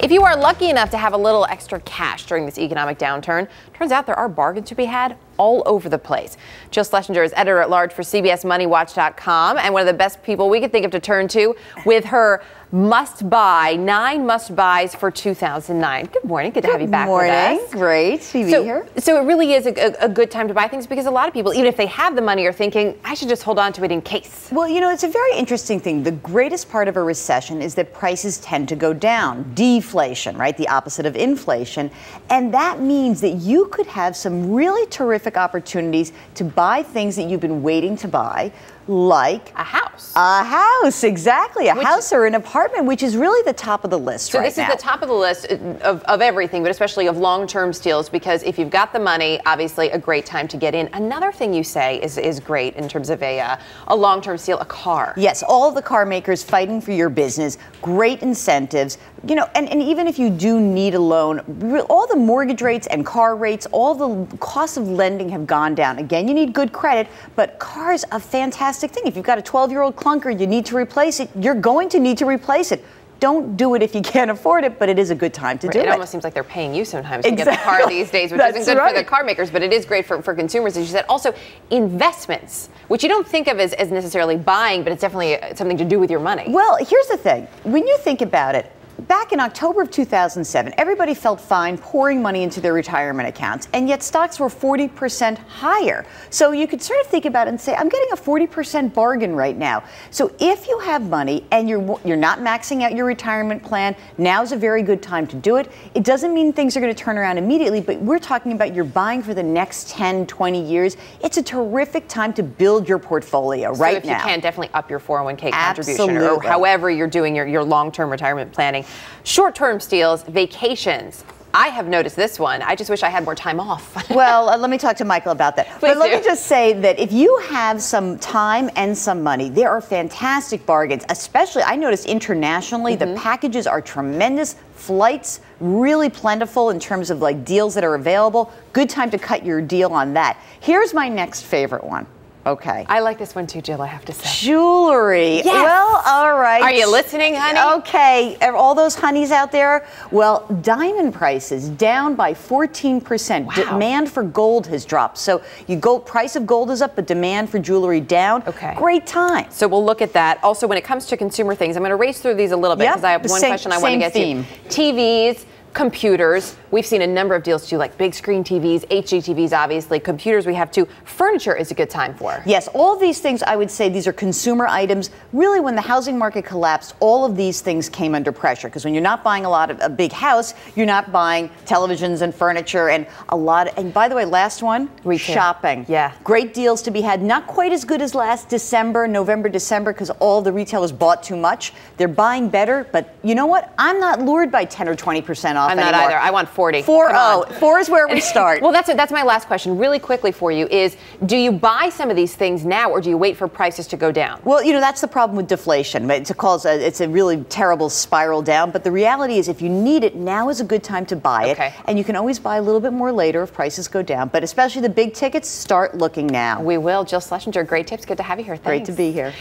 If you are lucky enough to have a little extra cash during this economic downturn, turns out there are bargains to be had all over the place. Jill Schlesinger is editor-at-large for CBSMoneyWatch.com and one of the best people we could think of to turn to with her must-buy, 9 must-buys for 2009. Good morning. Good to have you back with us. Great to be here. So it really is a good time to buy things because a lot of people, even if they have the money, are thinking, I should just hold on to it in case. Well, you know, it's a very interesting thing. The greatest part of a recession is that prices tend to go down. Deflation, right? The opposite of inflation. And that means that you could have some really terrific opportunities to buy things that you've been waiting to buy, like a house. A house, exactly. A house or an apartment, which is really the top of the list right now. So this is the top of the list of everything, but especially of long-term steals, because if you've got the money, obviously a great time to get in. Another thing you say is great in terms of a long-term steal, a car. Yes, all of the car makers fighting for your business, great incentives. You know, and even if you do need a loan, all the mortgage rates and car rates, all the costs of lending have gone down. Again, you need good credit, but cars are a fantastic thing. If you've got a 12-year-old clunker, you need to replace it, you're going to need to replace it. Don't do it if you can't afford it, but it is a good time to do it. It almost seems like they're paying you sometimes to get the car these days, which isn't good for the car makers, but it is great for consumers, as you said. Also, investments, which you don't think of as necessarily buying, but it's definitely something to do with your money. Well, here's the thing. When you think about it, back in October of 2007, everybody felt fine pouring money into their retirement accounts, and yet stocks were 40% higher. So you could sort of think about it and say, I'm getting a 40% bargain right now. So if you have money and you're not maxing out your retirement plan, now's a very good time to do it. It doesn't mean things are going to turn around immediately, but we're talking about you're buying for the next 10, 20 years. It's a terrific time to build your portfolio right now. So if you can, definitely up your 401k contribution or however you're doing your long-term retirement planning. Short-term steals, vacations. I have noticed this one. I just wish I had more time off. Well, let me talk to Michael about that. But let me just say that if you have some time and some money, there are fantastic bargains. Especially, I noticed internationally, the packages are tremendous. Flights really plentiful in terms of like deals that are available. Good time to cut your deal on that. Here's my next favorite one. Okay. I like this one too, Jill, I have to say. Jewelry. Yes. Well, all right. Are you listening, honey? Okay. All those honeys out there? Well, diamond prices down by 14%. Wow. Demand for gold has dropped. So price of gold is up, but demand for jewelry down. Okay. Great time. So we'll look at that. Also, when it comes to consumer things, I'm going to race through these a little bit because I have one question I want to get to. TVs. Computers, we've seen a number of deals too, like big screen TVs, HD TVs, obviously. Computers we have too. Furniture is a good time for. Yes, all of these things, I would say these are consumer items. Really, when the housing market collapsed, all of these things came under pressure because when you're not buying a big house, you're not buying televisions and furniture and and by the way, last one, retail. Shopping. Yeah. Great deals to be had. Not quite as good as last November, December, because all the retailers bought too much. They're buying better, but you know what? I'm not lured by 10 or 20% off. I'm not either. I want 40. 4 is where we start. Well, that's my last question. Really quickly for you is, do you buy some of these things now, or do you wait for prices to go down? Well, you know, that's the problem with deflation. It's a really terrible spiral down. But the reality is, if you need it, now is a good time to buy it. And you can always buy a little bit more later if prices go down. But especially the big tickets, start looking now. We will. Jill Schlesinger, great tips. Good to have you here. Thanks. Great to be here.